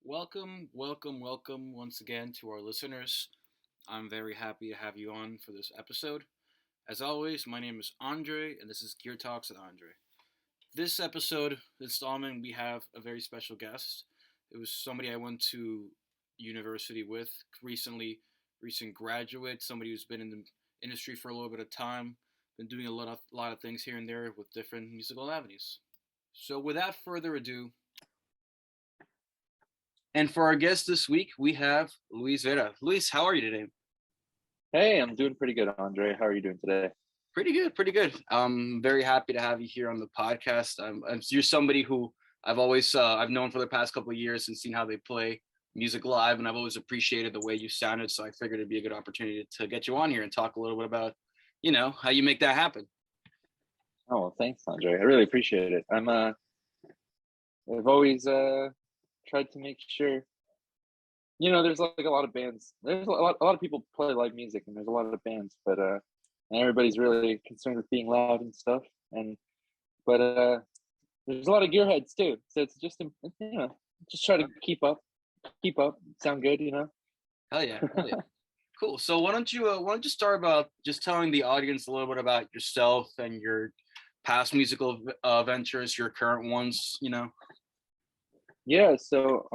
Welcome once again to our listeners. I'm very happy to have you on for this episode. As always, my name is Andre, and this is Gear Talks with Andre. This episode installment, we have a very special guest. It was somebody I went to university with recent graduate, somebody who's been in the industry for a little bit of time, been doing a lot of things here and there with different musical avenues. So, without further ado, and for our guest this week, we have Luis Vera. Luis, how are you today? Hey, I'm doing pretty good, Andre. How are you doing today? Pretty good, pretty good. I'm very happy to have you here on the podcast. You're somebody who I've known for the past couple of years and seen how they play music live, and I've always appreciated the way you sounded. So I figured it'd be a good opportunity to get you on here and talk a little bit about, how you make that happen. Oh, well, thanks, Andre. I really appreciate it. I've always tried to make sure, there's like a lot of bands. There's a lot of people play live music, and there's a lot of bands, but and everybody's really concerned with being loud and stuff. But there's a lot of gearheads too. So it's just just try to keep up, sound good. Hell yeah, hell yeah. Cool. So why don't you start about just telling the audience a little bit about yourself and your past musical ventures, your current ones. Yeah. So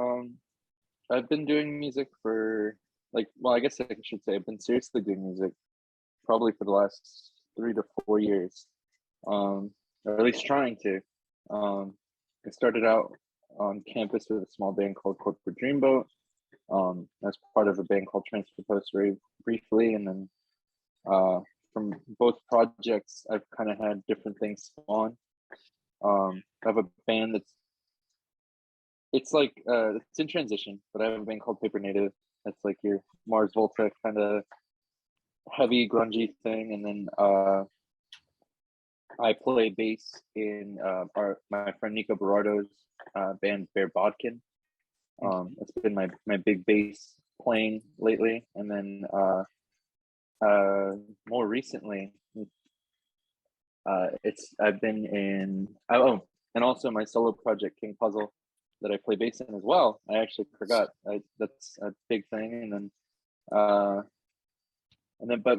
I've been doing music for I guess I should say I've been seriously doing music probably for the last 3 to 4 years, or at least trying to. I started out on campus with a small band called Corporate Dreamboat. As part of a band called Transfer Post very briefly, and then from both projects, I've kind of had different things spawn. I have a band it's in transition, but I have a band called Paper Native. That's like your Mars Volta kind of heavy grungy thing, and then I play bass in my friend Nico Berardo's band Bear Bodkin. It's been my big bass playing lately, and then more recently, I've been in and also my solo project King Puzzle that I play bass in as well. I actually forgot. That's a big thing, but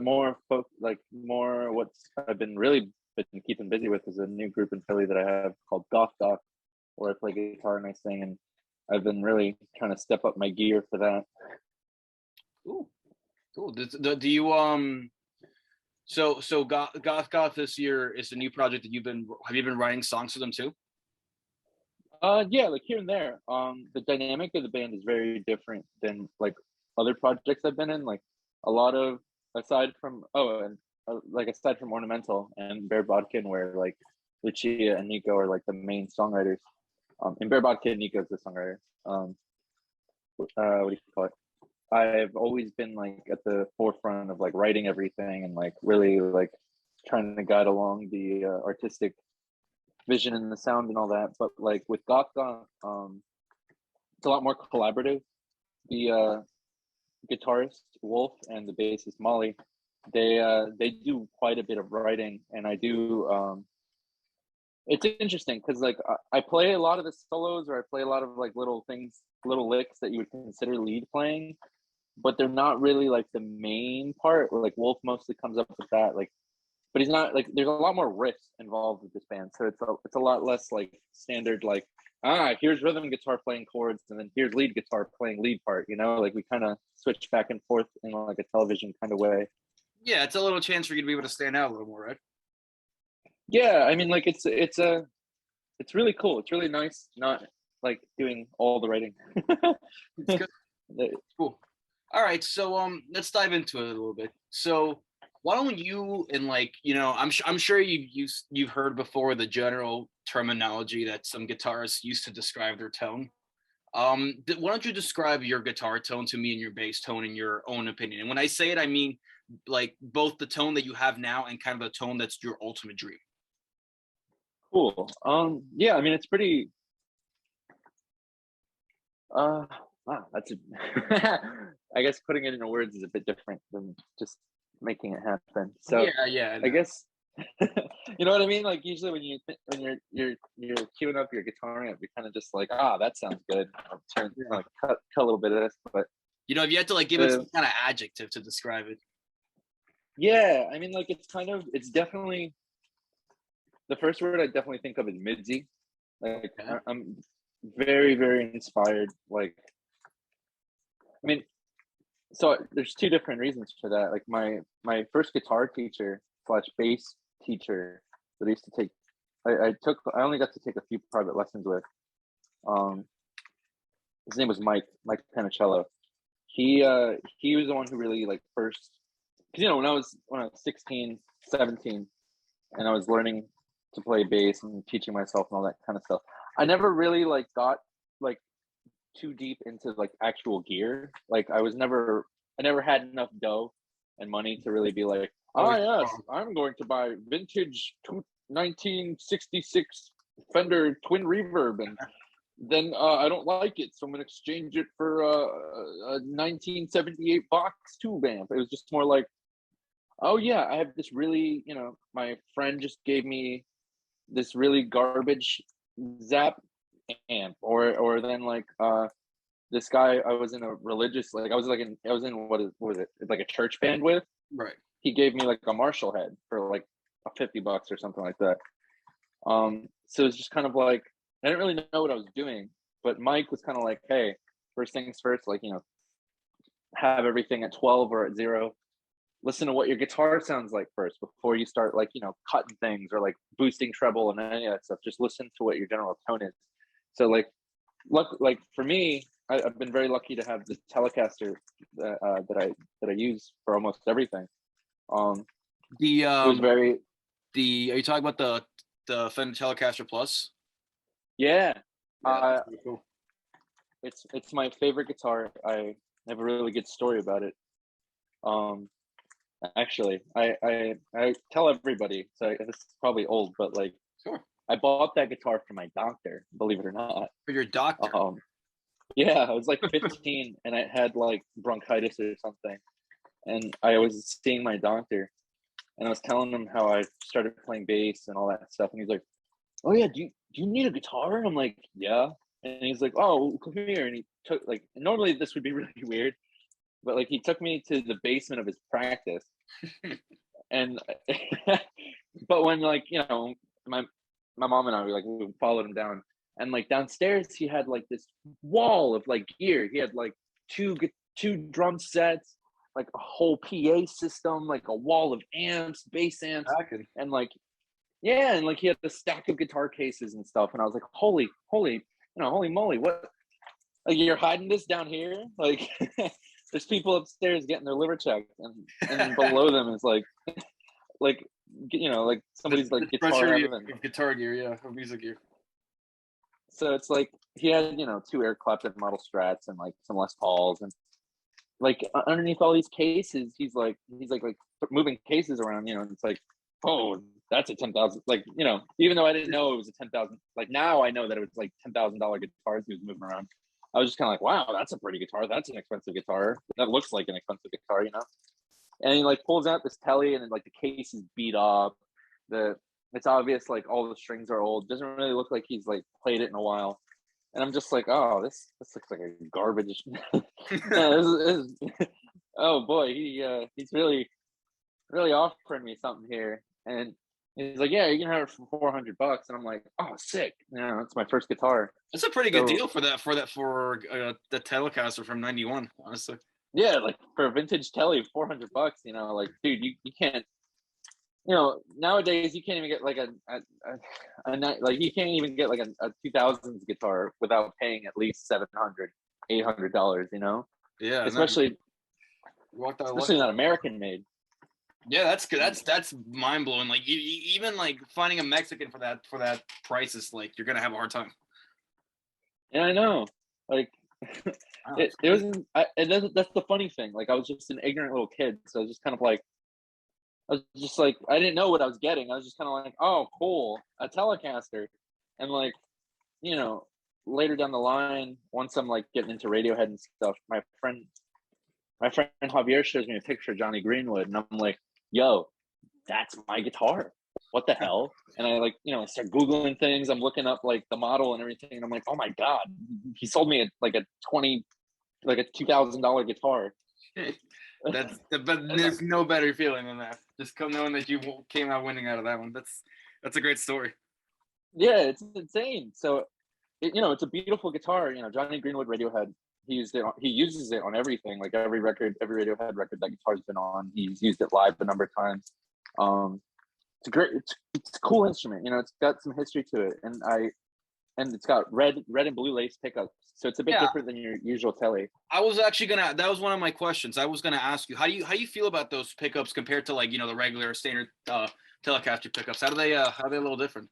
more what's I've been really been keeping busy with is a new group in Philly that I have called Goth Doc, where I play guitar and I sing, and I've been really trying to step up my gear for that. Cool. Do you so Goth this year is a new project that have you been writing songs for them too? Yeah, like here and there. The dynamic of the band is very different than like other projects I've been in. Like a lot of aside from Ornamental and Bear Bodkin, where like Lucia and Nico are like the main songwriters. In Bear Bodkin, Nico's the songwriter. What do you call it? I've always been like at the forefront of like writing everything and like really like trying to guide along the artistic vision and the sound and all that. But like with Goth, it's a lot more collaborative. The guitarist Wolf and the bassist Molly, they do quite a bit of writing, and I do. It's interesting because like I play a lot of the solos, or I play a lot of like little licks that you would consider lead playing, but they're not really like the main part. Like Wolf mostly comes up with that, like, but he's not like there's a lot more riffs involved with this band, so it's a lot less like standard like here's rhythm guitar playing chords and then here's lead guitar playing lead part. Like we kind of switch back and forth in like a television kind of way. Yeah, it's a little chance for you to be able to stand out a little more, right? Yeah, I mean, like it's really cool. It's really nice not like doing all the writing. It's good. Cool. All right, so let's dive into it a little bit. So why don't you, and like I'm sure you've heard before the general terminology that some guitarists use to describe their tone. Why don't you describe your guitar tone to me and your bass tone in your own opinion? And when I say it, I mean like both the tone that you have now and kind of the tone that's your ultimate dream. Cool. Yeah, I mean it's pretty wow, that's I guess putting it into words is a bit different than just making it happen. So yeah. I guess You know what I mean? Like usually when you're queuing up your guitar amp, you're kind of just like, that sounds good. I'll turn Yeah. like cut a little bit of this, but If you had to like give it some kind of adjective to describe it. yeah, I mean, like it's definitely the first word I definitely think of is midsy. Like Okay. I'm very very inspired. Like I mean, so there's two different reasons for that. Like my first guitar teacher slash bass teacher that I used to take, I only got to take a few private lessons with. Um, his name was Mike Panicello. He was the one who really like first, because when I was 16, 17, and I was learning to play bass and teaching myself and all that kind of stuff. I never really like got like too deep into like actual gear. Like I never had enough dough and money to really be like, Always yes, wrong. I'm going to buy vintage 1966 Fender twin reverb, and then I don't like it, so I'm gonna exchange it for a 1978 box tube amp. It was just more like, oh yeah, I have this really, my friend just gave me this really garbage Zap amp, or then like this guy I was in a religious, like I was in what was it, like a church band with. Right. He gave me like a Marshall head for like a $50 or something like that. So it's just kind of like I didn't really know what I was doing, but Mike was kind of like, hey, first things first, like have everything at 12 or at 0. Listen to what your guitar sounds like first before you start like cutting things or like boosting treble and any of that stuff. Just listen to what your general tone is. So like for me, I've been very lucky to have the Telecaster that I use for almost everything. The It was very are you talking about the Fender Telecaster Plus? yeah. Yeah, that's pretty cool. It's my favorite guitar. I have a really good story about it. Actually, I tell everybody. So this is probably old, but like Sure. I bought that guitar for my doctor. Believe it or not. For your doctor. Yeah, I was like 15 and I had like bronchitis or something, and I was seeing my doctor, and I was telling him how I started playing bass and all that stuff, and he's like, "Oh yeah, do you need a guitar?" And I'm like, "Yeah," and he's like, "Oh, come here," and he took like normally this would be really weird, but like he took me to the basement of his practice, and but when like my mom and I we followed him down, and like downstairs he had like this wall of like gear. He had like two drum sets, like a whole PA system, like a wall of amps, bass amps, and like yeah, and like he had a stack of guitar cases and stuff. And I was like, holy moly, what? Like you're hiding this down here? Like there's people upstairs getting their liver checked, and below them is like like like somebody's like guitar heaven. Guitar gear, yeah, or music gear. So it's like he had two Eric Clapton model Strats and like some Les Pauls, and like underneath all these cases he's like moving cases around, and it's like, oh, that's a 10,000, like even though I didn't know it was a 10,000, like now I know that it was like $10,000 guitars he was moving around. I was just kind of like, wow, that's a pretty guitar, that's an expensive guitar, that looks like an expensive guitar. And he like pulls out this telly, and then like the case is beat up. It's obvious like all the strings are old. Doesn't really look like he's like played it in a while. And I'm just like, oh, this looks like a garbage. Oh boy, he's really offering me something here. And he's like, yeah, you can have it for $400. And I'm like, oh, sick. It's my first guitar. That's a pretty good deal for the Telecaster from '91, honestly. Yeah, like for a vintage telly, $400. Like, dude, you can't. Nowadays you can't even get like like you can't even get like a 2000s guitar without paying at least $700, $800. Yeah, especially not American made. Yeah, that's good. That's mind blowing. Like even like finding a Mexican for that price is like you're gonna have a hard time. Yeah, I know. Like it wasn't. And that's the funny thing. Like I was just an ignorant little kid, so I was just kind of like. I was just like, I didn't know what I was getting. I was just kind of like, oh, cool, a Telecaster. And like, later down the line, once I'm like getting into Radiohead and stuff, my friend Javier shows me a picture of Johnny Greenwood, and I'm like, yo, that's my guitar. what the hell? And I like, start Googling things. I'm looking up like the model and everything. And I'm like, oh my God, he sold me like a $2,000 guitar. But there's no better feeling than that. Just knowing that you came out winning out of that one. That's a great story. Yeah, it's insane. So, it's a beautiful guitar. Johnny Greenwood, Radiohead, he uses it on everything. Like every Radiohead record that guitar's been on, he's used it live a number of times. It's a cool instrument. It's got some history to it, and it's got red and blue lace pickups, so it's a bit different than your usual Tele. I was actually that was one of my questions. I was gonna ask you, how do you feel about those pickups compared to like the regular standard Telecaster pickups? How are they a little different?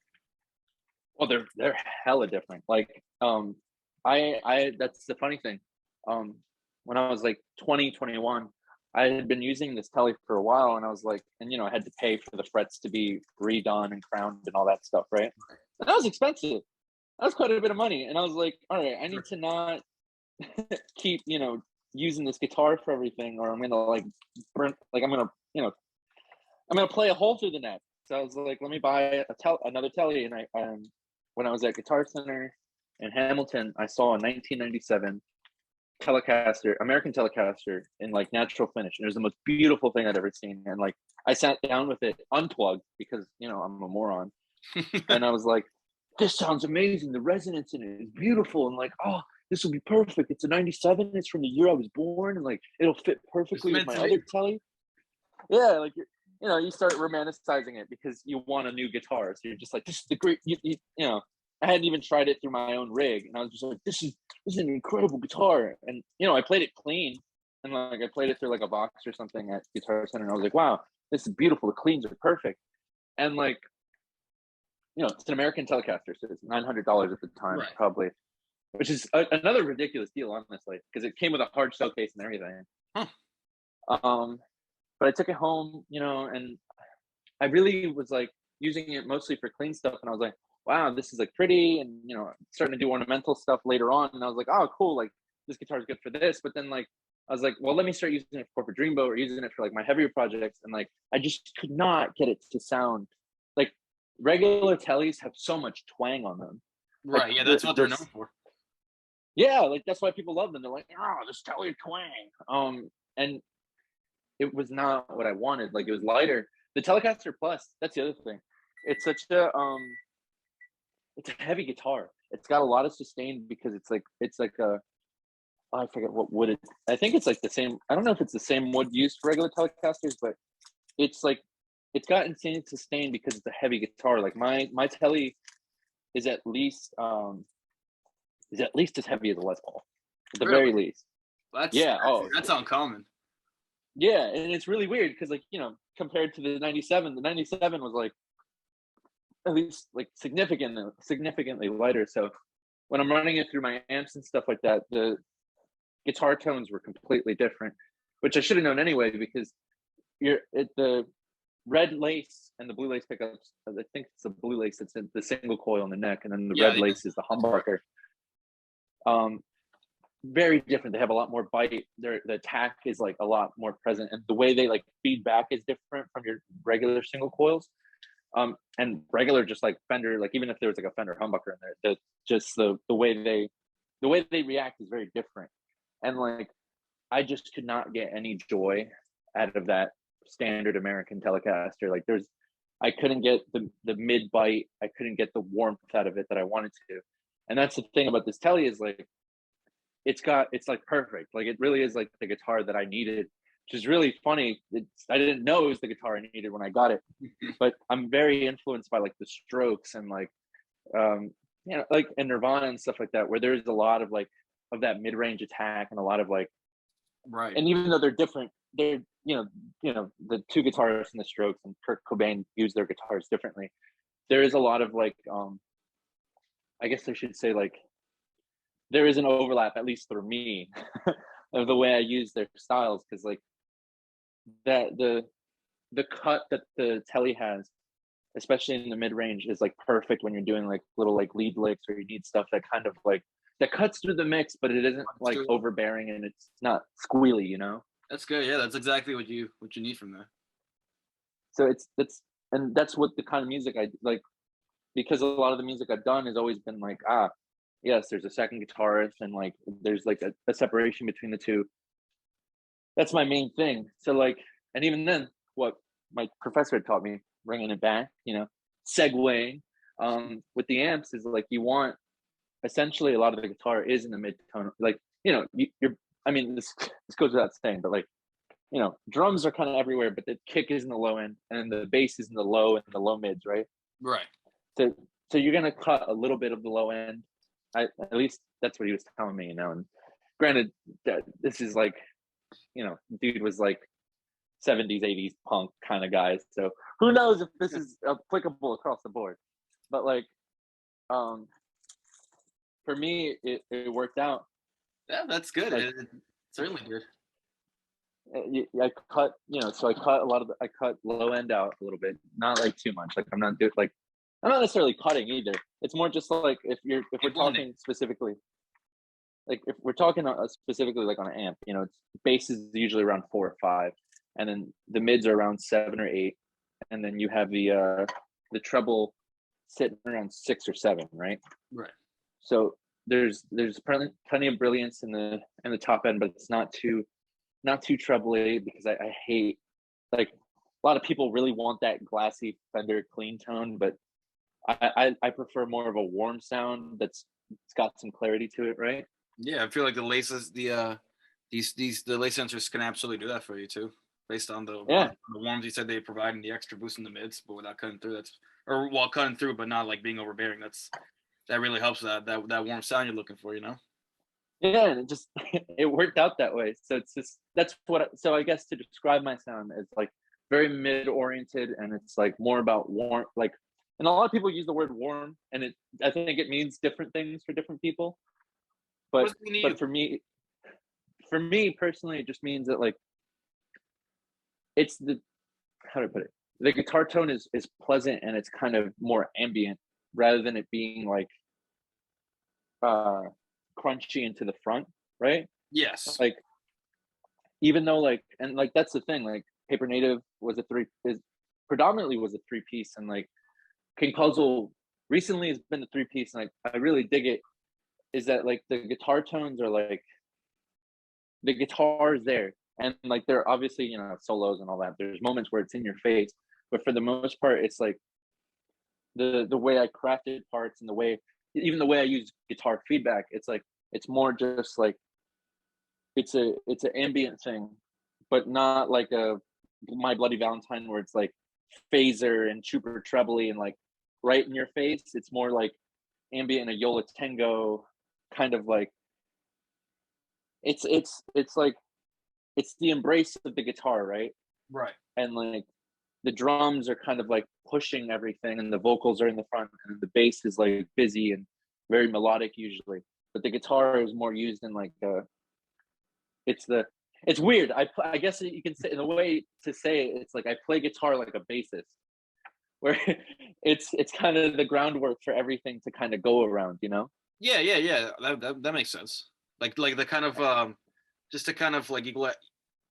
Well, they're hella different. Like I that's the funny thing. When I was like 20, 21, I had been using this Tele for a while, and I was like, and I had to pay for the frets to be redone and crowned and all that stuff, right? And that was expensive. That was quite a bit of money. And I was like, all right, I need to not keep, using this guitar for everything, or I'm gonna like burn, like I'm gonna play a hole through the neck. So I was like, let me buy another Tele. And I when I was at Guitar Center in Hamilton, I saw a 1997 Telecaster, American Telecaster in like natural finish. And it was the most beautiful thing I'd ever seen. And like I sat down with it unplugged because I'm a moron. And I was like, this sounds amazing. The resonance in it is beautiful. And like, oh, this will be perfect. It's a 97. It's from the year I was born. And like, it'll fit perfectly with my other Tele. Yeah, like, you start romanticizing it because you want a new guitar. So you're just like, this is the great, I hadn't even tried it through my own rig. And I was just like, this is an incredible guitar. And, I played it clean. And like, I played it through like a Vox or something at Guitar Center. And I was like, wow, this is beautiful. The cleans are perfect. And like, it's an American Telecaster, so it's $900 at the time, right, probably, which is another ridiculous deal, honestly, because it came with a hard showcase and everything. Huh. But I took it home, and I really was like using it mostly for clean stuff, and I was like, wow, this is like pretty, and starting to do ornamental stuff later on, and I was like, oh, cool, like this guitar is good for this. But then like I was like, well, let me start using it for Corporate Dreamboat or using it for like my heavier projects, and like I just could not get it to sound like regular Teles have so much twang on them. Right. Like, yeah, that's what they're known for. Yeah, like that's why people love them. They're like, oh, this Tele twang. And it was not what I wanted. Like, it was lighter. The Telecaster Plus, that's the other thing. It's such a it's a heavy guitar. It's got a lot of sustain because it's like a, I forget what wood it. I think it's like the same. I don't know if it's the same wood used for regular Telecasters, but it's like it's got insane sustain because it's a heavy guitar. Like my Tele is at least as heavy as a Les Paul, at the very least. That's uncommon. Yeah, and it's really weird because like compared to the 97 was like at least like significantly lighter. So when I'm running it through my amps and stuff like that, the guitar tones were completely different, which I should have known anyway because the red lace and the blue lace pickups. I think it's the blue lace that's in the single coil in the neck, and then the red lace is the humbucker. Very different. They have a lot more bite. The attack is like a lot more present, and the way they like feed back is different from your regular single coils. And regular, just like Fender, like even if there was like a Fender humbucker in there, the way they react is very different. And like I just could not get any joy out of that standard American Telecaster. Like I couldn't get the mid bite. I couldn't get the warmth out of it that I wanted to. And that's the thing about this Tele is like it's like perfect. Like it really is like the guitar that I needed, which is really funny. I didn't know it was the guitar I needed when I got it, but I'm very influenced by like the Strokes and like like and Nirvana and stuff like that, where there's a lot of like of that mid-range attack and a lot of like, right. And even though they're different, they're the two guitarists in the Strokes and Kurt Cobain use their guitars differently. There is a lot of like I guess I should say like there is an overlap, at least for me, of the way I use their styles, because like that the cut that the Tele has, especially in the mid range, is like perfect when you're doing like little like lead licks, or you need stuff that kind of like that cuts through the mix, but it isn't like overbearing and it's not squealy, That's good. Yeah, that's exactly what you need from that. So it's and that's what the kind of music I like, because a lot of the music I've done has always been like, yes, there's a second guitarist, and like there's like a separation between the two. That's my main thing. So like, and even then, what my professor had taught me, bringing it back, segueing with the amps is like, you want, essentially a lot of the guitar is in the mid-tone, like, you're, I mean, this goes without saying, but like, drums are kind of everywhere, but the kick is in the low end and the bass is in the low and the low mids, right? Right. So you're gonna cut a little bit of the low end. At least that's what he was telling me, and granted, this is like, dude was like 70s, 80s punk kind of guys. So who knows if this is applicable across the board. But like, for me, it worked out. Yeah, that's good. Like, it certainly did. I cut, so I cut low end out a little bit, not like too much. Like I'm not necessarily cutting either. It's more just like if we're talking specifically, like if we're talking specifically like on an amp, it's bass is usually around 4 or 5, and then the mids are around 7 or 8, and then you have the treble sitting around 6 or 7, right? Right. So there's plenty of brilliance in the top end, but it's not too trebly, because I hate, like, a lot of people really want that glassy Fender clean tone, but I prefer more of a warm sound it's got some clarity to it, right? Yeah, I feel like the laces, the lace sensors can absolutely do that for you too, based on the warmth you said they provide and the extra boost in the mids, but without cutting through. Cutting through, but not like being overbearing. That really helps that warm sound you're looking for, Yeah, and it just it worked out that way. So it's just so I guess to describe my sound is like very mid oriented, and it's like more about warm, like, and a lot of people use the word warm, and I think it means different things for different people. But for me personally, it just means that, like, it's how do I put it? The guitar tone is pleasant, and it's kind of more ambient rather than it being like crunchy into the front, right? Yes. Like, even though, like, and like that's the thing, like Paper Native predominantly was a 3-piece, and like King Puzzle recently has been a 3-piece, and like I really dig it, is that like the guitar tones are like, the guitar is there, and like there are obviously, solos and all that, there's moments where it's in your face, but for the most part it's like the way I crafted parts, and the way I use guitar feedback, it's like, it's more just like, it's an ambient thing, but not like a My Bloody Valentine where it's like phaser and super trebly and like right in your face. It's more like ambient, a Yola Tango kind of like, it's like, it's the embrace of the guitar, right? Right. And like the drums are kind of like pushing everything, and the vocals are in the front, and the bass is like busy and very melodic usually, but the guitar is more used in like it's weird. I guess you can say, in a way to say it, it's like I play guitar like a bassist, where it's kind of the groundwork for everything to kind of go around, Yeah. That makes sense. Like the kind of just to kind of like equal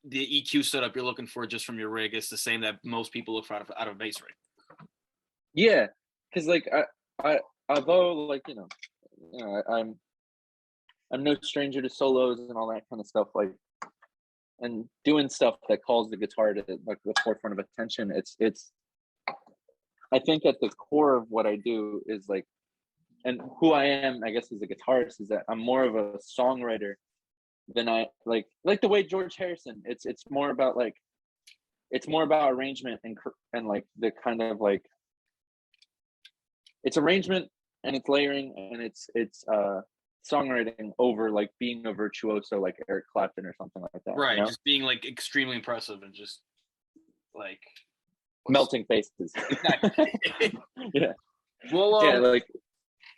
the EQ setup you're looking for just from your rig is the same that most people look for out of a bass rig. Yeah, because like I although, like, I'm no stranger to solos and all that kind of stuff, like, and doing stuff that calls the guitar to like the forefront of attention. It's I think at the core of what I do is like, and who I am, I guess, as a guitarist, is that I'm more of a songwriter than I like the way George Harrison. It's more about like, it's more about arrangement and like the kind of like, it's arrangement and it's layering and it's songwriting over like being a virtuoso like Eric Clapton or something like that. Right, just being like extremely impressive and just like melting faces. Exactly. Yeah. Well, yeah, like,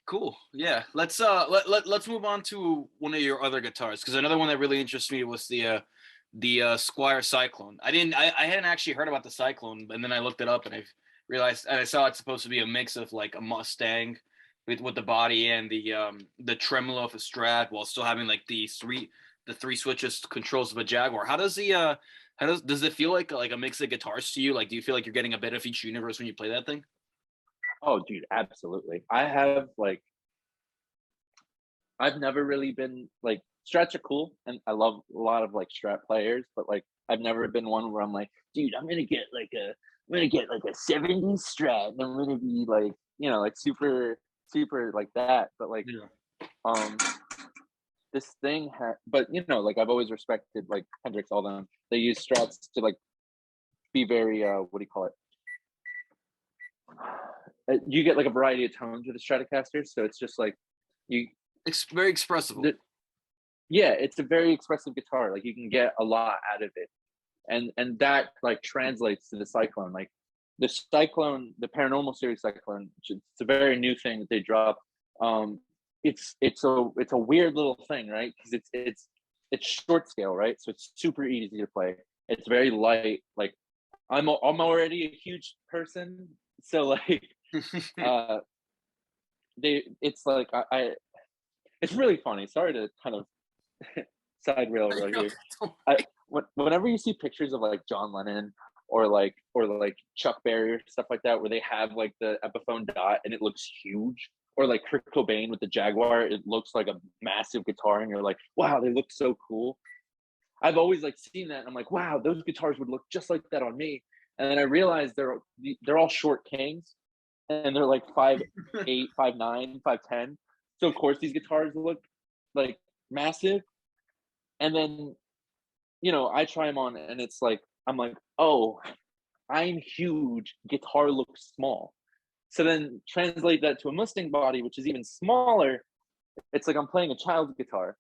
cool. Yeah, let's move on to one of your other guitars, because another one that really interests me was the Squire Cyclone. I hadn't actually heard about the Cyclone, and then I looked it up and I realized, and I saw it's supposed to be a mix of like a Mustang with the body and the tremolo of a Strat, while still having like the three switches controls of a Jaguar. How does Does it feel like a mix of guitars to you? Like, do you feel like you're getting a bit of each universe when you play that thing? Oh, dude, absolutely. I have like I've never really been like Strats are cool, and I love a lot of like Strat players, but like I've never been one where I'm like, dude, I'm gonna get like a '70s Strat, and I'm gonna be like, like super like that. But like, Yeah. um, this thing but like I've always respected like Hendrix, all them. They use Strats to like be very what do you call it? You get like a variety of tones with the Stratocaster, so it's just like you It's very expressive. yeah, it's a very expressive guitar. Like you can get a lot out of it, and that like translates to the Cyclone. Like the Cyclone, the Paranormal Series Cyclone, it's a very new thing that they dropped. Um, it's a weird little thing, right? Because it's short scale, right? So it's super easy to play. It's very light. Like I'm already a huge person, so like uh, it's like I it's really funny. Sorry to kind of side rail right here. Whenever you see pictures of like John Lennon or like Chuck Berry or stuff like that, where they have like the Epiphone dot and it looks huge, or like Kurt Cobain with the Jaguar, it looks like a massive guitar, and you're like, wow, they look so cool. I've always like seen that, and I'm like, wow, those guitars would look just like that on me. And then I realized they're all short kings, and they're like 5'8", 5'9", 5'10". So of course these guitars look like massive. And then I try them on, and it's like I'm like, oh, I'm huge. Guitar looks small. So then translate that to a Mustang body, which is even smaller. It's like I'm playing a child's guitar.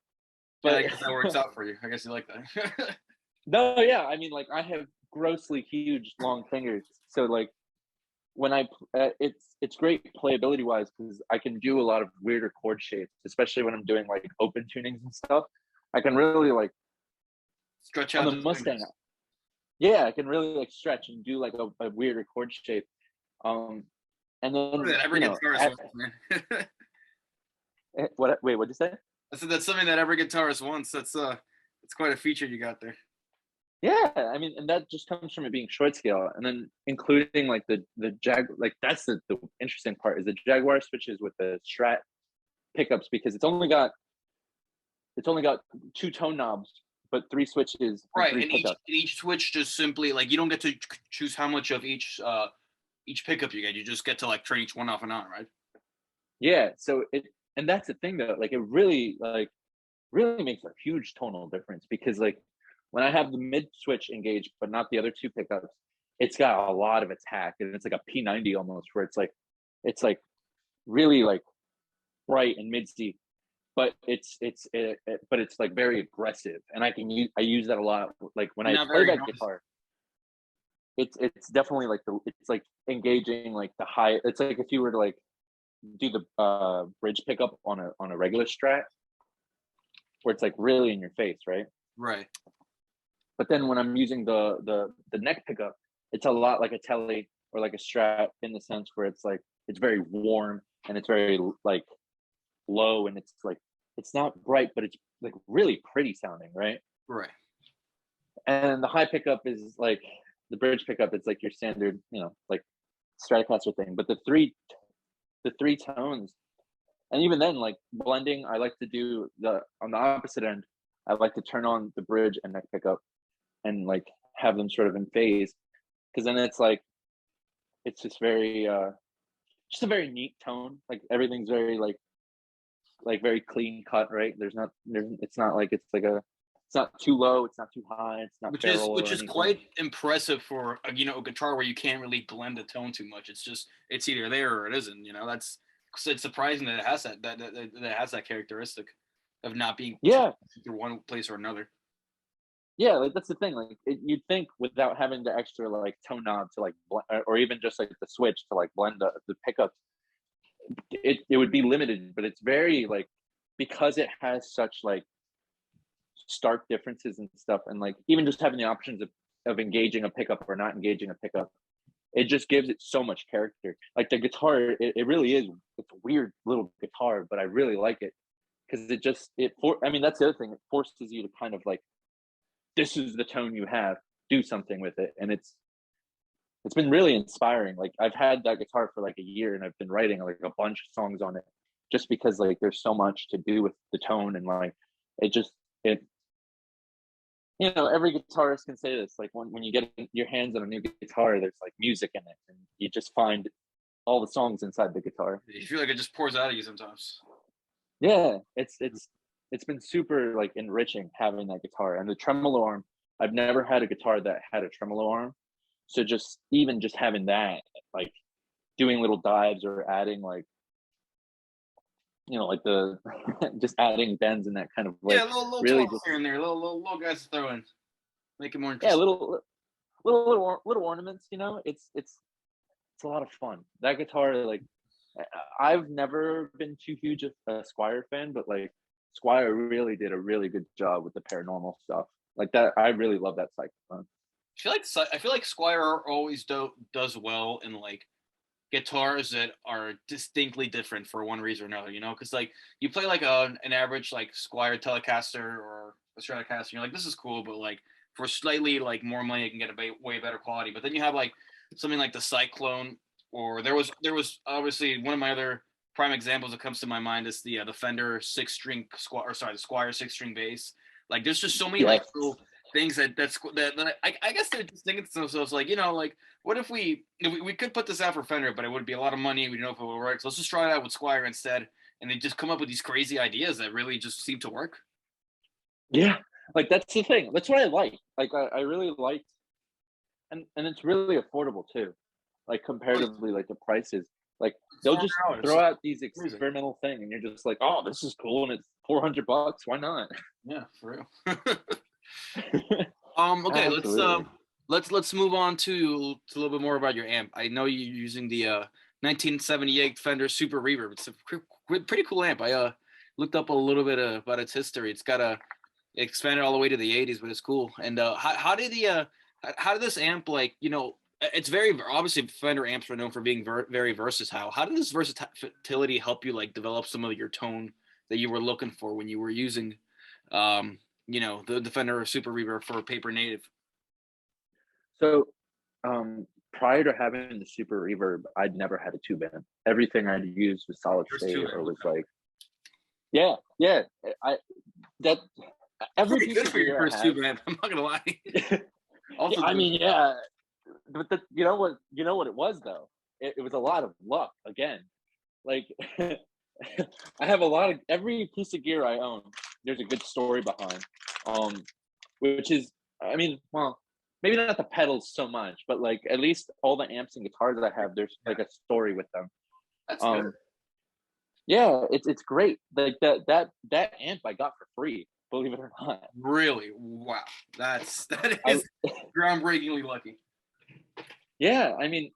Yeah, But I guess that works out for you. I guess you like that. no, yeah, I mean, like I have grossly huge long fingers, so like when it's great playability wise because I can do a lot of weirder chord shapes, especially when I'm doing like open tunings and stuff. I can really like Stretch on out the those Mustang. fingers. Yeah, I can really like stretch and do like a weirder chord shape. Um, and then That every guitarist wants, man. what? Wait, what'd you say? I said that's something that every guitarist wants. That's quite a feature you got there. Yeah, I mean, and that just comes from it being short scale, and then including like the like that's the interesting part is the Jaguar switches with the Strat pickups because it's only got two tone knobs, but three switches and Right, three and each pickups. and each switch just simply like you don't get to choose how much of each pickup you get. You just get to like turn each one off and on, right? Yeah, so and that's the thing though, like it really makes a huge tonal difference because like when I have the mid switch engaged but not the other two pickups, it's got a lot of attack and it's like a P90 almost where it's like really like bright and midsy, but but it's like very aggressive, and I use that a lot like when You're I not play very that noticeable. guitar. It's definitely like it's like engaging like the high. It's like if you were to like do the bridge pickup on a regular Strat where it's like really in your face, right? Right. But then when I'm using the neck pickup, it's a lot like a Tele or like a Strat in the sense where it's like it's very warm and it's very like low, and it's like it's not bright, but it's like really pretty sounding, right? Right. And the high pickup is like the bridge pickup. It's like your standard, like Stratocaster thing. But the three tones, and even then, like blending, I like to do the on the opposite end. I like to turn on the bridge and neck pickup and like have them sort of in phase, because then it's like it's just a very neat tone. Like everything's very like very clean cut, right? It's not like it's not too low, it's not too high, it's not which is feral which or is anything. quite impressive for a guitar where you can't really blend the tone too much. It's either there or it isn't. That's it's surprising that it has that it has that characteristic of not being too Yeah, either one place or another. yeah, like that's the thing. Like you'd think without having the extra like tone knob to like or even just like the switch to like blend the pickups, it would be limited. But it's very like because it has such like stark differences and stuff, and like even just having the options of engaging a pickup or not engaging a pickup, it just gives it so much character. Like the guitar, it really is. It's a weird little guitar, but I really like it because it just I mean that's the other thing. It forces you to kind of like this is the tone you have. do something with it. And it's been really inspiring. Like I've had that guitar for like a year and I've been writing like a bunch of songs on it just because like there's so much to do with the tone and like it every guitarist can say this, like when you get your hands on a new guitar, there's like music in it and you just find all the songs inside the guitar. You feel like it just pours out of you sometimes. Yeah, it's been super like enriching having that guitar and the tremolo arm. I've never had a guitar that had a tremolo arm, so just having that, like doing little dives or adding like like the just adding bends and that kind of like little really just here and there, little guys to throw in, make it more interesting. Yeah, little ornaments. It's a lot of fun. That guitar, like I've never been too huge a Squire fan, but like Squire really did a really good job with the paranormal stuff. Like that, I really love that Cyclone. I feel like Squire always does well in like guitars that are distinctly different for one reason or another, because like you play like an average like Squire Telecaster or a Stratocaster, and you're like, this is cool, but like for slightly like more money, you can get a way better quality. But then you have like something like the Cyclone, or there was obviously one of my other prime examples that comes to my mind is the Fender the Squire 6-string bass. Like there's just so many like cool things that I guess they're just thinking to themselves like, like what if we could put this out for Fender, but it would be a lot of money. We don't know if it will work. So let's just try it out with Squire instead. And they just come up with these crazy ideas that really just seem to work. Yeah, like that's the thing. That's what I like. Like I really liked, and it's really affordable too. Like comparatively, like the prices. Like they'll just throw out these experimental thing, and you're just like, oh, this is cool, and it's $400. Why not? Yeah, for real. Okay, let's move on to a little bit more about your amp. I know you're using the 1978 Fender Super Reverb. It's a pretty cool amp. I looked up a little bit about its history. It's got expanded all the way to the 80s, but it's cool. And how did this amp, like, it's very obviously Fender amps are known for being very versatile. How did this versatility help you like develop some of your tone that you were looking for when you were using the Fender Super Reverb for Paper Native? So prior to having the Super Reverb, I'd never had a tube amp. Everything I'd used was solid state or was like, every piece of gear I had, tube amp. I'm not gonna lie. Also, I mean, yeah, but you know what it was though. It was a lot of luck again. Like I have every piece of gear I own. There's a good story behind, which is, I mean, well, maybe not the pedals so much, but like at least all the amps and guitars that I have, there's like a story with them. That's good. Yeah, it's great. Like that amp I got for free, believe it or not. Really? Wow. That is groundbreakingly lucky. Yeah, I mean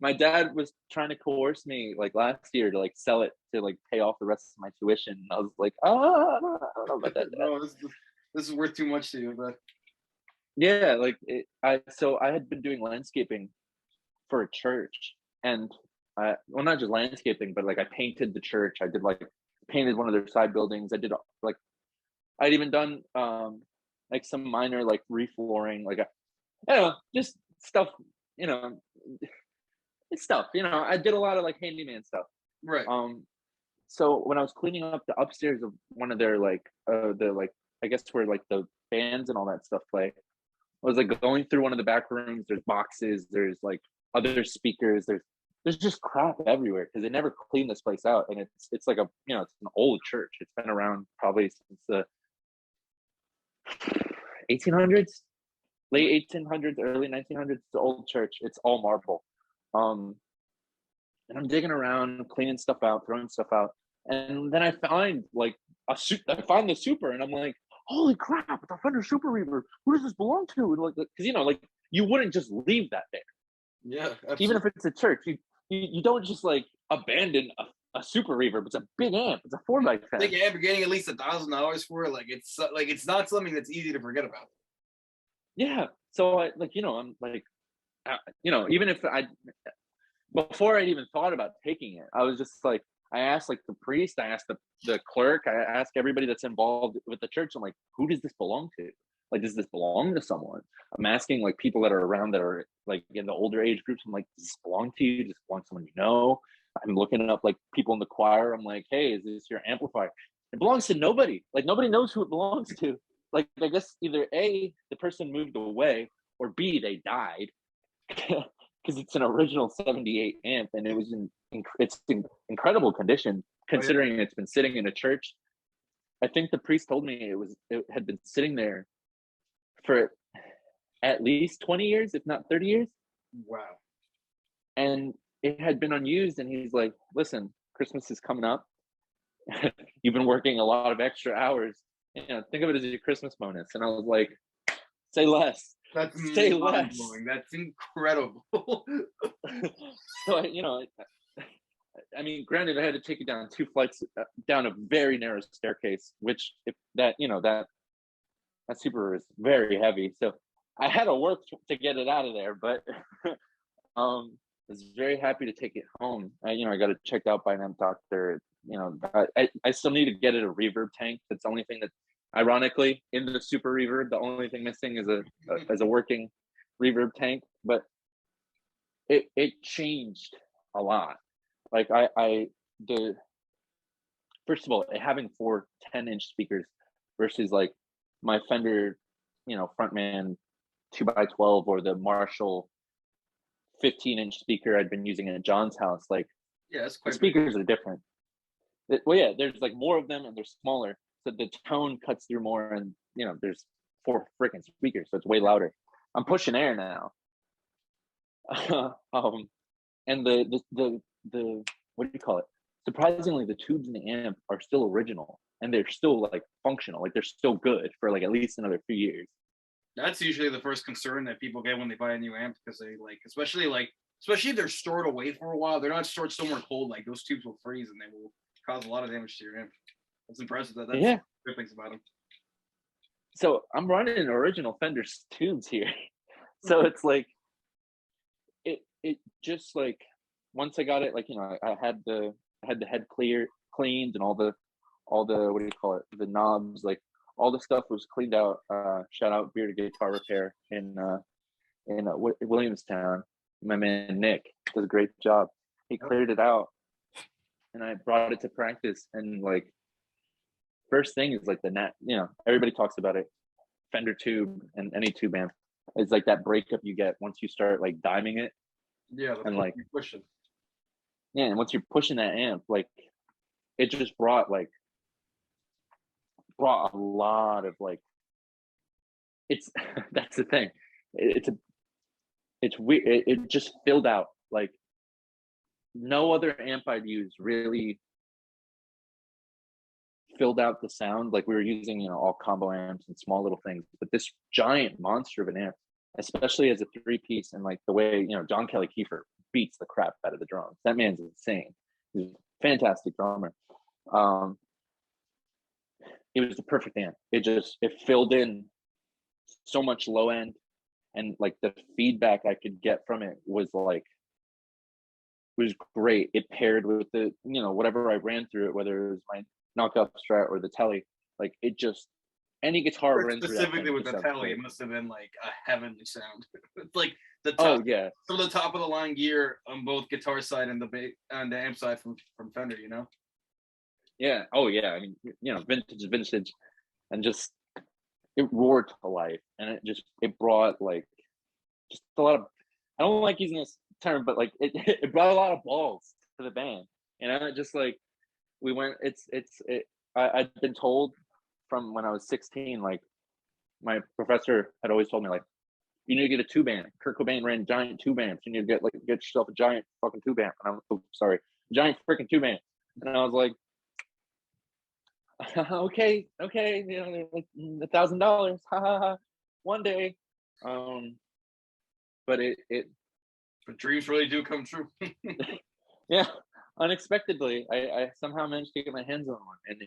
my dad was trying to coerce me like last year to like sell it to like pay off the rest of my tuition. And I was like, I don't know about that. No, this is worth too much to you, but yeah, like I had been doing landscaping for a church, and well, not just landscaping, but like I painted the church. I did like painted one of their side buildings. I did like I'd even done like some minor like reflooring, like I don't know, just stuff, it's stuff, I did a lot of like handyman stuff. Right. So when I was cleaning up the upstairs of one of their like the like I guess where like the bands and all that stuff play, I was like going through one of the back rooms. There's boxes, there's like other speakers, there's just crap everywhere because they never cleaned this place out, and it's like a it's an old church. It's been around probably since the 1800s, late 1800s, early 1900s. It's an old church. It's all marble. And I'm digging around, cleaning stuff out, throwing stuff out, and then I find like I find the Super, and I'm like, holy crap, the Fender Super Reverb. Who does this belong to? And like, because like you wouldn't just leave that there. Yeah, absolutely. Even if it's a church, you don't just like abandon a Super Reverb. It's a big amp. It's a 4x10. Big amp. You're getting at least $1,000 for it. Like it's not something that's easy to forget about. Yeah. So I like I'm like even if before I even thought about taking it, I was just like, I asked like the priest, I asked the clerk, I asked everybody that's involved with the church. I'm like, who does this belong to? Like, does this belong to someone? I'm asking like people that are around that are like in the older age groups. I'm like, does this belong to you? Does this belong to someone you know? I'm looking up like people in the choir. I'm like, hey, is this your amplifier? It belongs to nobody. Like, nobody knows who it belongs to. Like, I guess either A, the person moved away, or B, they died. Because it's an original 78 amp and it was in incredible condition considering it's been sitting in a church. I think the priest told me it had been sitting there for at least 20 years, if not 30 years. Wow. And it had been unused, and he's like, listen, Christmas is coming up. You've been working a lot of extra hours. Think of it as your Christmas bonus. And I was like, say less. That's say less. That's incredible. So, I mean, granted, I had to take it down 2 flights, down a very narrow staircase, which that Subaru is very heavy. So I had to work to get it out of there, but I was very happy to take it home. I got it checked out by an amp doctor. I still need to get it a reverb tank. That's the only thing that, ironically, in the Super Reverb, the only thing missing is a working reverb tank. But it changed a lot. Like first of all, having 4 10-inch speakers versus like my Fender, Frontman 2x12 or the Marshall 15-inch speaker I'd been using at John's house. Like, yeah, that's quite the speakers are different. Well, yeah, there's like more of them and they're smaller, so the tone cuts through more, and there's 4 freaking speakers, so it's way louder. I'm pushing air now. And the what do you call it? Surprisingly, the tubes in the amp are still original, and they're still like functional. Like, they're still good for like at least another few years. That's usually the first concern that people get when they buy a new amp, because they especially if they're stored away for a while. They're not stored somewhere cold. Like, those tubes will freeze and they will cause a lot of damage to your amp. That's impressive. That's good things about them. So I'm running original Fender tubes here. So it's like, it just like, once I got it, like, I had the head cleaned and all the what do you call it, the knobs, like all the stuff was cleaned out. Shout out Beer to Guitar Repair in Williamstown. My man Nick does a great job. He cleared it out, and I brought it to practice. And like, first thing is like everybody talks about it. Fender tube and any tube amp is like that breakup you get once you start like diming it. Yeah, and like pushing. Yeah, and once you're pushing that amp, like, it just brought a lot of like, it's that's the thing. It's weird. It just filled out. Like, no other amp I'd use really filled out the sound. Like, we were using, all combo amps and small little things, but this giant monster of an amp, especially as a 3-piece, and like the way, John Kelly Kiefer beats the crap out of the drums. That man's insane. He's a fantastic drummer. It was the perfect amp. It filled in so much low end, and like the feedback I could get from it was great. It paired with the, whatever I ran through it, whether it was my knockoff Strat or the Telly, like, it just, any guitar ran through that. Specifically with the Telly, it must have been like a heavenly sound. It's like the top, some of the top of the line gear on both guitar side and the amp side from Fender, Yeah. Oh yeah. I mean, vintage, and just, it roared to life, and it brought like just a lot of, I don't like using this term, but like it brought a lot of balls to the band. Just like, we went, I'd been told from when I was 16, like, my professor had always told me, like, you need to get a tube amp. Kurt Cobain ran giant tube amps. You need to get yourself a giant fucking tube amp. And giant freaking tube amp. And I was like, okay, like $1,000, ha ha ha, one day. But but dreams really do come true. Yeah, unexpectedly, I somehow managed to get my hands on one, and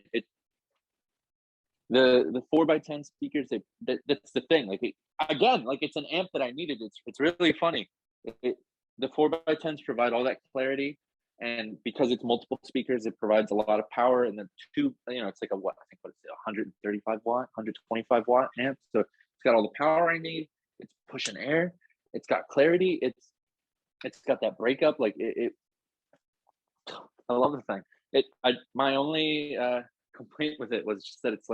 the 4x10 speakers, that's the thing. Like, again, like, it's an amp that I needed. It's really funny. The 4x10s provide all that clarity, and because it's multiple speakers, it provides a lot of power. And the tube, it's like a 135 watt, 125 watt amp. So it's got all the power I need. It's pushing air. It's got clarity. It's got that breakup. Like I love the thing. My only complaint with it was just that it's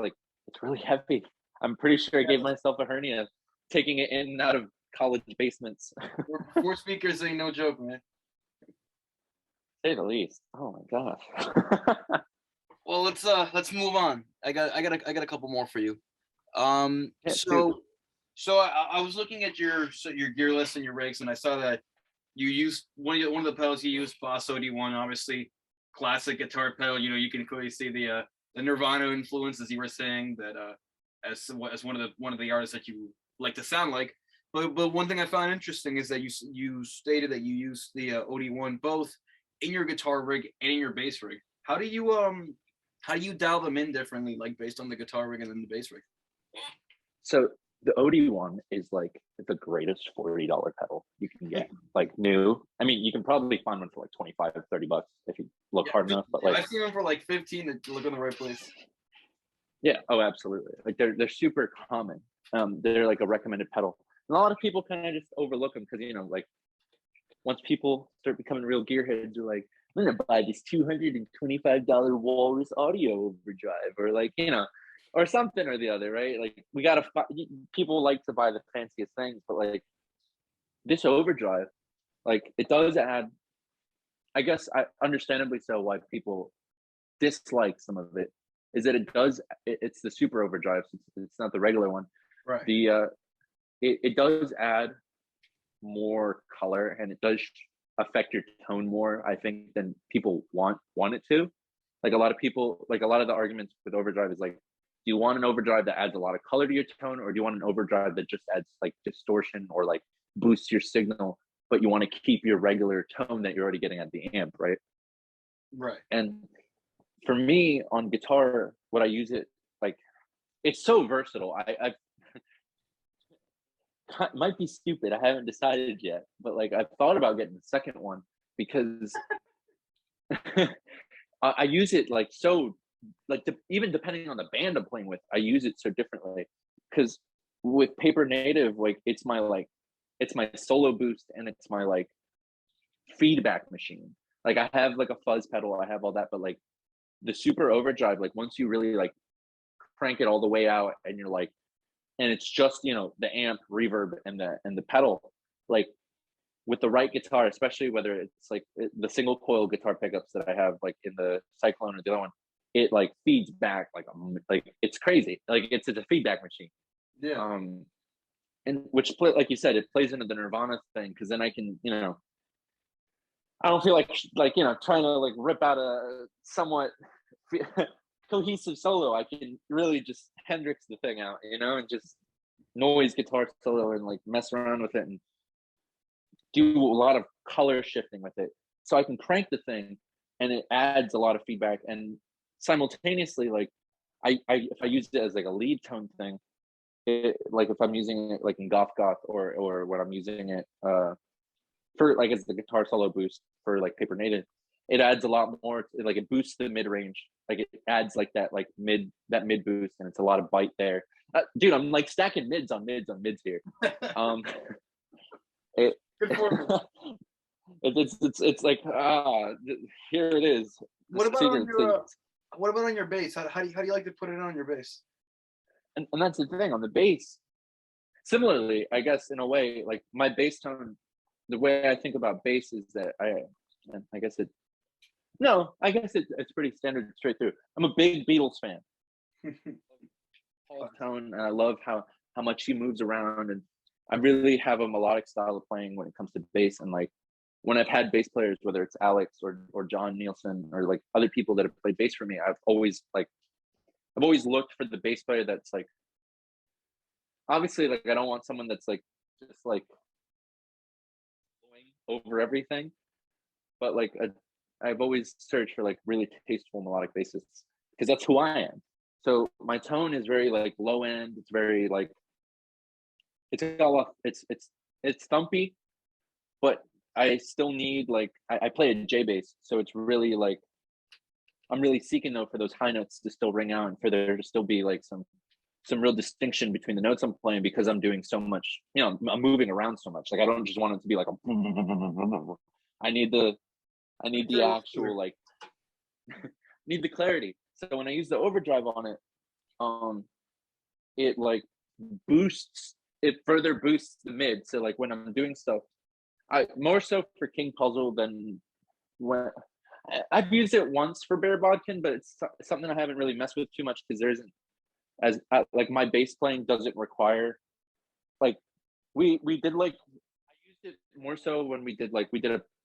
really heavy. I'm pretty sure I gave myself a hernia taking it in and out of college basements. 4 speakers ain't no joke, man. Say the least. Oh my gosh. Well, let's move on. I got a couple more for you. Yeah, so I was looking at your gear list and your rigs, and I saw that you used one of the pedals you used, Boss OD1, obviously classic guitar pedal. You know, you can clearly see the Nirvana influence, as you were saying, that as one of the artists that you like to sound like. But one thing I found interesting is that you stated that you use the OD1 both in your guitar rig and in your bass rig. How do you dial them in differently, like based on the guitar rig and then the bass rig? So the OD1 is like the greatest $40 pedal you can get, like new. I mean, you can probably find one for like 25 or 30 bucks if you look hard enough. But like I've seen them for like 15 to look in the right place. Yeah, oh, absolutely. Like they're super common. They're like a recommended pedal. And a lot of people kind of just overlook them because, you know, like once people start becoming real gearheads, they're like, I'm gonna buy this $225 Walrus audio overdrive, or like, you know, or something or the other, right? Like people like to buy the fanciest things, but like this overdrive, like it does add, I guess, understandably so, why people dislike some of it, is that it's the super overdrive, so it's not the regular one. Right. It does add more color, and it does affect your tone more, I think, than people want it to. Like a lot of the arguments with overdrive is like, do you want an overdrive that adds a lot of color to your tone, or do you want an overdrive that just adds like distortion or like boosts your signal, but you want to keep your regular tone that you're already getting at the amp, right? Right. And for me on guitar, what I use it, like, it's so versatile. I might be stupid, I haven't decided yet, but like I've thought about getting the second one because I use it like so, like even depending on the band I'm playing with, I use it so differently. Because with Paper Native, like it's my solo boost, and it's my like feedback machine. Like I have like a fuzz pedal, I have all that, but like the super overdrive, like once you really like crank it all the way out, and you're like, and it's just, you know, the amp, reverb, and the pedal, like with the right guitar, especially whether it's like the single coil guitar pickups that I have like in the Cyclone or the other one, it like feeds back like it's crazy. Like it's a feedback machine. Yeah. And which, like you said, it plays into the Nirvana thing, because then I can, you know, I don't feel like you know, trying to like rip out a somewhat cohesive solo. I can really just Hendrix the thing out, you know, and just noise guitar solo and like mess around with it and do a lot of color shifting with it. So I can crank the thing, and it adds a lot of feedback. And simultaneously, like I if I use it as like a lead tone thing, like if I'm using it like in goth or when I'm using it for like as the guitar solo boost for like Paper Native, it adds a lot more. Like it boosts the mid range. Like it adds like that mid boost, and it's a lot of bite there. Dude, I'm like stacking mids on mids here. Good for it's like here it is. What about on your bass? How do you like to put it on your bass? And that's the thing on the bass. Similarly, I guess in a way, like my bass tone, the way I think about bass is that it's pretty standard straight through. I'm a big Beatles fan. Paul's tone, and I love how much he moves around, and I really have a melodic style of playing when it comes to bass. And like when I've had bass players, whether it's Alex or John Nielsen or like other people that have played bass for me, I've always looked for the bass player that's like, obviously, like I don't want someone that's like just like going over everything, but like I've always searched for like really tasteful melodic bassists, because that's who I am. So my tone is very like low end. It's very like it's thumpy, but I still need like I play a J bass, so it's really like I'm really seeking though for those high notes to still ring out, and for there to still be like some some real distinction between the notes I'm playing because I'm doing so much, I'm moving around so much. Like I don't just want it to be like I need the actual like need the clarity. So when I use the overdrive on it, it like further boosts the mid. So like when I'm doing stuff, I more so for King Puzzle than when I've used it once for Bear Bodkin, but it's something I haven't really messed with too much because there isn't as like my bass playing doesn't require like we did like I used it more so when we did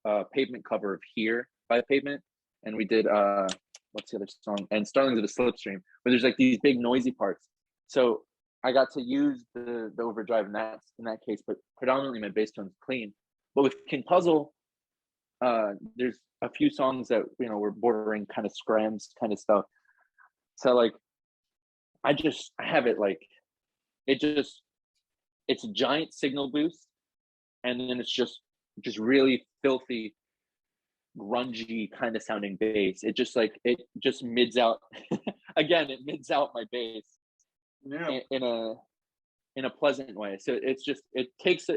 a Pavement cover of Here by Pavement, and we did what's the other song, and Starlings of the Slipstream, where there's like these big noisy parts. So I got to use the overdrive in that case, but predominantly my bass tone's clean. But with King Puzzle, there's a few songs that were bordering kind of scrams kind of stuff. So like I have it like it's a giant signal boost, and then it's just really filthy, grungy kind of sounding bass. It just mids out again. It mids out my bass in a pleasant way. So it takes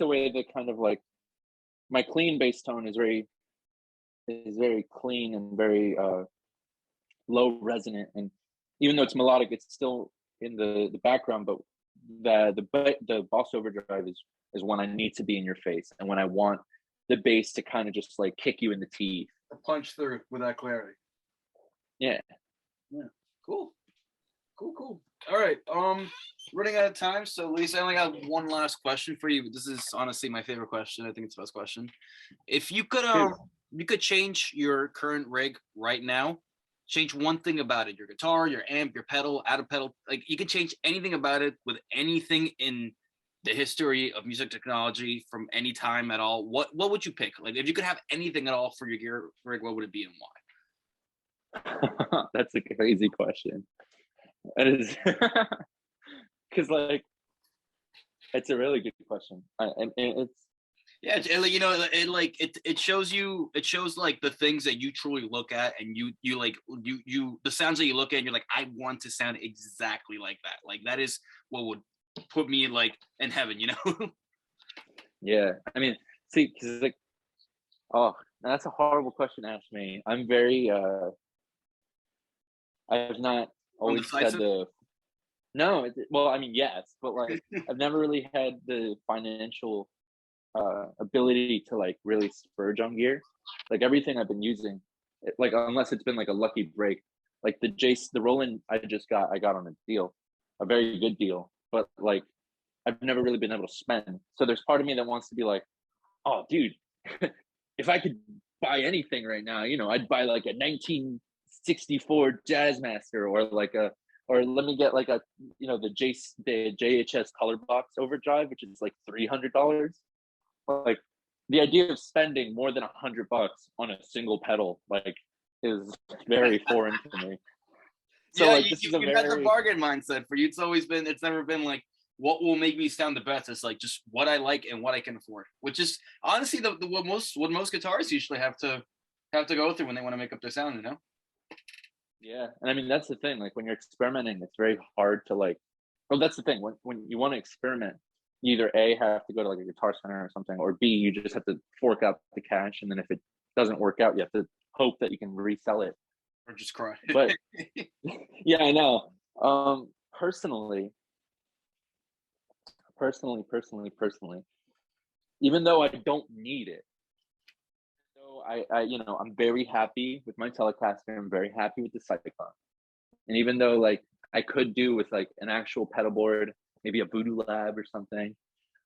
away the kind of like my clean bass tone is very clean and very low resonant, and even though it's melodic, it's still in the background. But the boss overdrive is when I need to be in your face, and when I want the bass to kind of just like kick you in the teeth, punch through with that clarity. Yeah. Cool. All right, running out of time, so Lisa, I only got one last question for you. This is honestly my favorite question. I think it's the best question. If you could you could change your current rig right now, change one thing about it, your guitar, your amp, your pedal, add a pedal, like you could change anything about it with anything in the history of music technology from any time at all, what would you pick? Like if you could have anything at all for your gear rig, what would it be and why? That's a crazy question. It is because like it's a really good question, and it's it shows like the things that you truly look at, and you the sounds that you look at and you're like, I want to sound exactly like that. Like that is what would put me like in heaven, Yeah, I mean, see, because like, oh, that's a horrible question to ask me. I'm very I've not always had the well, I mean, yes, but like I've never really had the financial ability to like really splurge on gear. Like everything I've been using, like unless it's been like a lucky break, like the Roland I got on a deal, a very good deal, but like I've never really been able to spend. So there's part of me that wants to be like, oh dude, if I could buy anything right now, I'd buy like a 1964 Jazzmaster, or let me get like the JHS color box overdrive, which is like $300. Like the idea of spending more than $100 on a single pedal like is very foreign to me. So yeah, like this is you've had the bargain mindset. For you, it's never been like what will make me sound the best. It's like just what I like and what I can afford, which is honestly what most guitarists usually have to go through when they want to make up their sound, Yeah, and I mean that's the thing. Like when you're experimenting, it's very hard to like. Well, that's the thing. When you want to experiment, you either A, have to go to like a Guitar Center or something, or B, you just have to fork out the cash, and then if it doesn't work out, you have to hope that you can resell it or just cry. But yeah, I know. Personally, even though I don't need it, so I'm very happy with my Telecaster. I'm very happy with the Cyclone, and even though like I could do with like an actual pedal board, maybe a Voodoo Lab or something,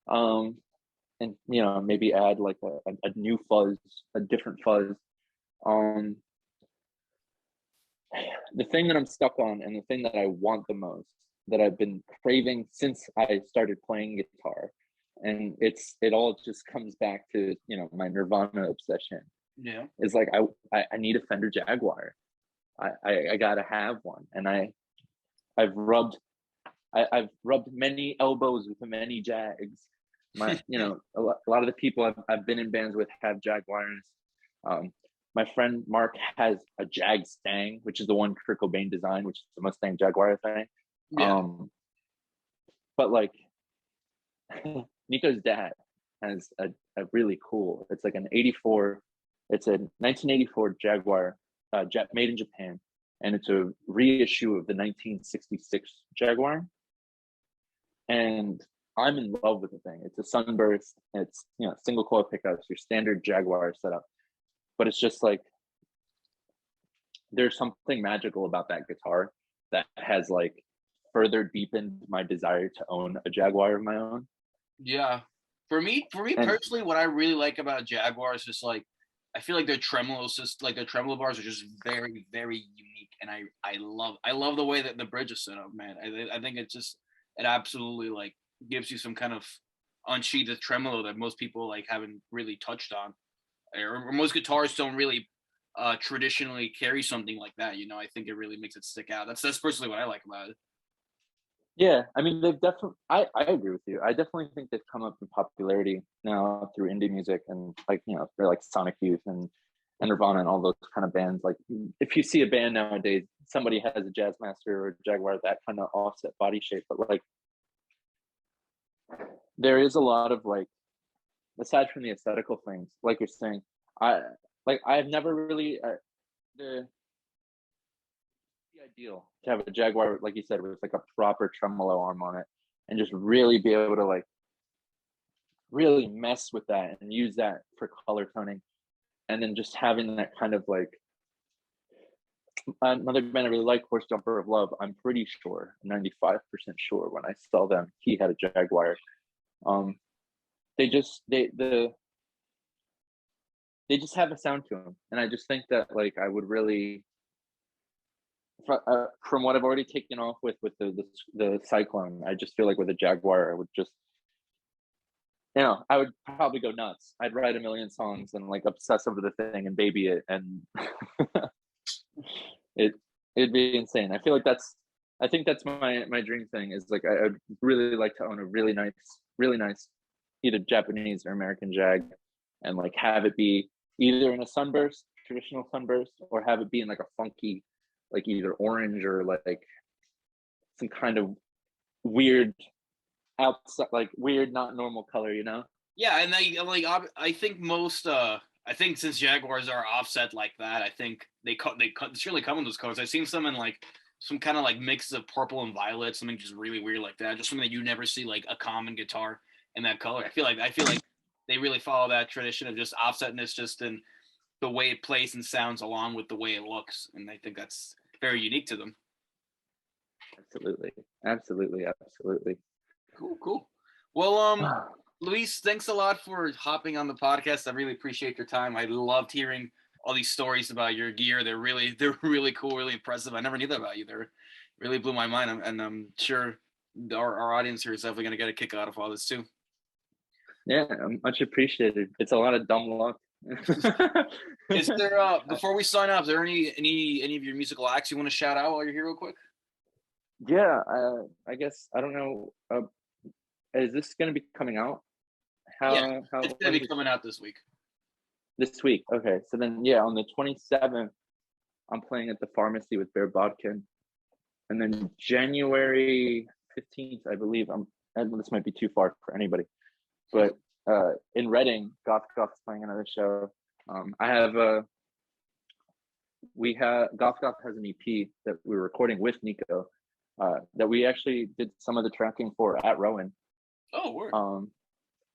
and maybe add like a new fuzz, a different fuzz. The thing that I'm stuck on, and the thing that I want the most, that I've been craving since I started playing guitar, and it all just comes back to my Nirvana obsession. Yeah, is like I need a Fender Jaguar. I gotta have one, and I've rubbed many elbows with many Jags. A lot of the people I've been in bands with have Jaguars. my friend Mark has a Jag Stang, which is the one Kurt Cobain design, which is the Mustang Jaguar thing. Yeah. But like Nico's dad has a really cool, it's like an 84, it's a 1984 Jaguar, made in Japan, and it's a reissue of the 1966 Jaguar. And I'm in love with the thing. It's a sunburst, it's, you know, single coil pickups, your standard Jaguar setup. But it's just like, there's something magical about that guitar that has like further deepened my desire to own a Jaguar of my own. Yeah. For me personally, what I really like about Jaguar is just like, I feel like their tremolos, just like their tremolo bars are just very, very unique. And I love the way that the bridge is set up, man. I think it absolutely like gives you some kind of unsheathed tremolo that most people like haven't really touched on. Or most guitars don't really traditionally carry something like that. You know, I think it really makes it stick out. That's personally what I like about it. Yeah, I mean, they've definitely, I agree with you. I definitely think they've come up in popularity now through indie music, and like, you know, they're like Sonic Youth and Nirvana and all those kind of bands. Like, if you see a band nowadays, somebody has a Jazzmaster or a Jaguar, that kind of offset body shape. But like, there is a lot of like, aside from the aesthetical things, like you're saying, I've never really the ideal to have a Jaguar, like you said, with like a proper tremolo arm on it, and just really be able to like really mess with that and use that for color toning. And then just having that kind of like, another band I really like, Horse Jumper of Love, I'm pretty sure, 95% sure, when I saw them, he had a Jaguar. They just have a sound to them, and I just think that like I would really, from what I've already taken off with the Cyclone, I just feel like with a Jaguar, I would just, you know, I would probably go nuts. I'd write a million songs and like obsess over the thing and baby it, and it'd be insane. I think that's my dream thing, is like I'd really like to own a really nice either Japanese or American Jag, and like have it be either in a sunburst, traditional sunburst, or have it be in like a funky, like either orange or like some kind of weird outside, like weird, not normal color, you know? Yeah, and I think most I think since Jaguars are offset like that, I think they surely come in those colors. I've seen some in like some kind of like mix of purple and violet, something just really weird like that. Just something that you never see like a common guitar in that color. I feel like they really follow that tradition of just offsetness, just in the way it plays and sounds along with the way it looks, and I think that's very unique to them. Absolutely. Cool. Well, Luis, thanks a lot for hopping on the podcast. I really appreciate your time. I loved hearing all these stories about your gear. They're really cool, really impressive. I never knew that about you. They really blew my mind, and I'm sure our audience here is definitely going to get a kick out of all this too. Yeah, much appreciated. It's a lot of dumb luck. Is there before we sign off, is there any of your musical acts you want to shout out while you're here real quick? Yeah, I guess, I don't know, is this going to be coming out? How it's going to be coming out this week. This week, okay. So then, yeah, on the 27th, I'm playing at the Pharmacy with Vera Bodkin, and then January 15th, I believe, this might be too far for anybody, but in Reading, Goth's playing another show. Goth has an EP that we're recording with Nico, that we actually did some of the tracking for at Rowan. Oh, word.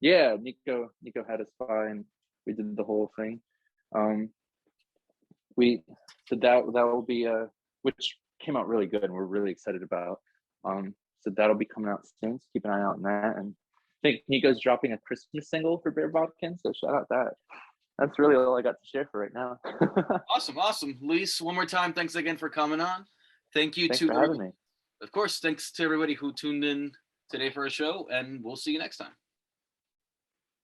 Yeah, Nico had us by, and we did the whole thing. That will be which came out really good, and we're really excited about. So that'll be coming out soon. So keep an eye out on that. And I think Nico's dropping a Christmas single for Vera Bodkin, so shout out that. That's really all I got to share for right now. Awesome. Luis, one more time, thanks again for coming on. Thanks for having me. Of course, thanks to everybody who tuned in today for our show, and we'll see you next time.